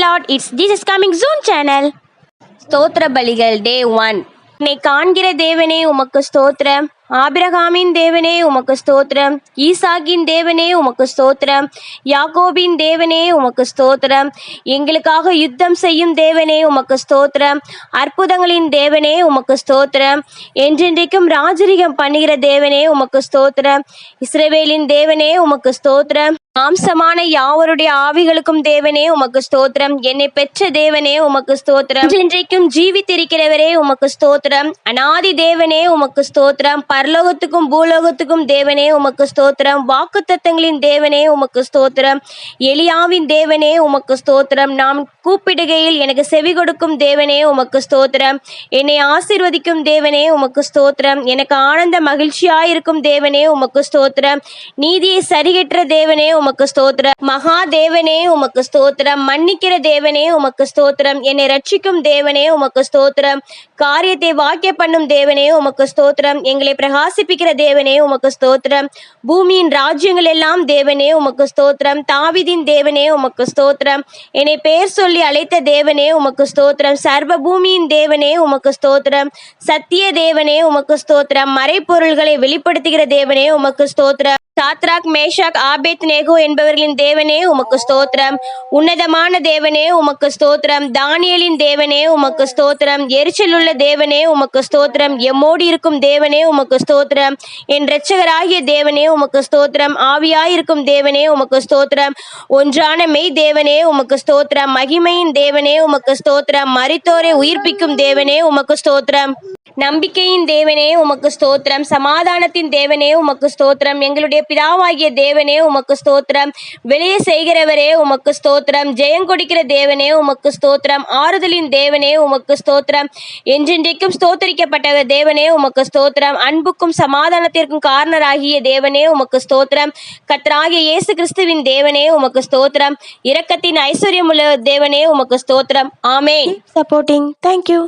Lord, it's Jesus Coming Soon channel. ஸ்தோத்திர பலிகள் டே 1. என்னை காண்கிற தேவனே உமக்கு ஸ்தோத்திரம். ஆபிரகாமின் தேவனே உமக்கு ஸ்தோத்திரம். ஈசாக்கின் தேவனே உமக்கு ஸ்தோத்திரம். யாக்கோபின் தேவனே உமக்கு ஸ்தோத்திரம். எங்களுக்காக யுத்தம் செய்யும் தேவனே உமக்கு ஸ்தோத்திரம். அற்புதங்களின் தேவனே உமக்கு ஸ்தோத்திரம். என்றென்றைக்கும் ராஜரிகம் பண்ணுகிற தேவனே உமக்கு ஸ்தோத்திரம். இஸ்ரவேலின் தேவனே உமக்கு ஸ்தோத்திரம். மாம்சமான யாவருடைய ஆவிகளுக்கும் தேவனே உமக்கு ஸ்தோத்திரம். என்னை பெற்ற தேவனே உமக்கு ஸ்தோத்திரம். என்றைக்கும் ஜீவித்திருக்கிறவரே உமக்கு ஸ்தோத்திரம். அநாதி தேவனே உமக்கு ஸ்தோத்திரம். பரலோகத்துக்கும் பூலோகத்துக்கும் தேவனே உமக்கு ஸ்தோத்திரம். வாக்குத்தத்தங்களின் தேவனே உமக்கு ஸ்தோத்திரம். எலியாவின் தேவனே உமக்கு ஸ்தோத்திரம். நாம் கூப்பிடுகையில் எனக்கு செவி கொடுக்கும் தேவனே உமக்கு ஸ்தோத்திரம். என்னை ஆசீர்வதிக்கும் தேவனே உமக்கு ஸ்தோத்திரம். எனக்கு ஆனந்த மகிழ்ச்சியாயிருக்கும் தேவனே உமக்கு ஸ்தோத்திரம். நீதியை சரிகற்ற தேவனே உமக்கு ஸ்தோத்திரம். மகா தேவனே உமக்கு ஸ்தோத்திரம். மன்னிக்கிற தேவனே உமக்கு ஸ்தோத்திரம். என்னை ரட்சிக்கும் தேவனே உமக்கு ஸ்தோத்திரம். காரியத்தை வாக்கிய பண்ணும் தேவனே உமக்கு ஸ்தோத்திரம். எங்களை பிரகாசிப்பிக்கிற தேவனே உமக்கு ஸ்தோத்திரம். பூமியின் ராஜ்யங்கள் எல்லாம் தேவனே உமக்கு ஸ்தோத்திரம். தாவீதின் தேவனே உமக்கு ஸ்தோத்திரம். என்னை பெயர் சொல்லி அழைத்த தேவனே உமக்கு ஸ்தோத்திரம். சர்வ பூமியின் தேவனே உமக்கு ஸ்தோத்திரம். சத்திய தேவனே உமக்கு ஸ்தோத்திரம். மறைப்பொருள்களை வெளிப்படுத்துகிற தேவனே உமக்கு ஸ்தோத்திரம். சாத்ராக் மேஷாக் ஆபேத் நேகோ என்பவர்களின் தேவனே உமக்கு ஸ்தோத்திரம். உன்னதமான தேவனே உமக்கு ஸ்தோத்திரம். தானியேலின் தேவனே உமக்கு ஸ்தோத்திரம். எரிச்சலுள்ள தேவனே உமக்கு ஸ்தோத்திரம். எம்மோடு இருக்கும் தேவனே உமக்கு ஸ்தோத்திரம். என் இரட்சகராகிய தேவனே உமக்கு ஸ்தோத்திரம். ஆவியாயிருக்கும் தேவனே உமக்கு ஸ்தோத்திரம். ஒன்றான மெய் தேவனே உமக்கு ஸ்தோத்திரம். மகிமையின் தேவனே உமக்கு ஸ்தோத்திரம். மரித்தோரை உயிர்ப்பிக்கும் தேவனே உமக்கு ஸ்தோத்திரம். நம்பிக்கையின் தேவனே உமக்கு ஸ்தோத்திரம். சமாதானத்தின் தேவனே உமக்கு ஸ்தோத்திரம். எங்களுடைய பிதாவாகிய தேவனே உமக்கு ஸ்தோத்திரம். வெளியே செய்கிறவரே உமக்கு ஸ்தோத்திரம். ஜெயங்கொடிக்கிற தேவனே உமக்கு ஸ்தோத்திரம். ஆறுதலின் தேவனே உமக்கு ஸ்தோத்திரம். என்றென்றைக்கும் ஸ்தோத்தரிக்கப்பட்ட தேவனே உமக்கு ஸ்தோத்திரம். அன்புக்கும் சமாதானத்திற்கும் காரணராகிய தேவனே உமக்கு ஸ்தோத்திரம். கர்த்தராகிய இயேசு கிறிஸ்துவின் தேவனே உமக்கு ஸ்தோத்திரம். இரக்கத்தின் ஐஸ்வர்யமுள்ள தேவனே உமக்கு ஸ்தோத்திரம். ஆமென். சப்போர்ட்டிங். தேங்க்யூ.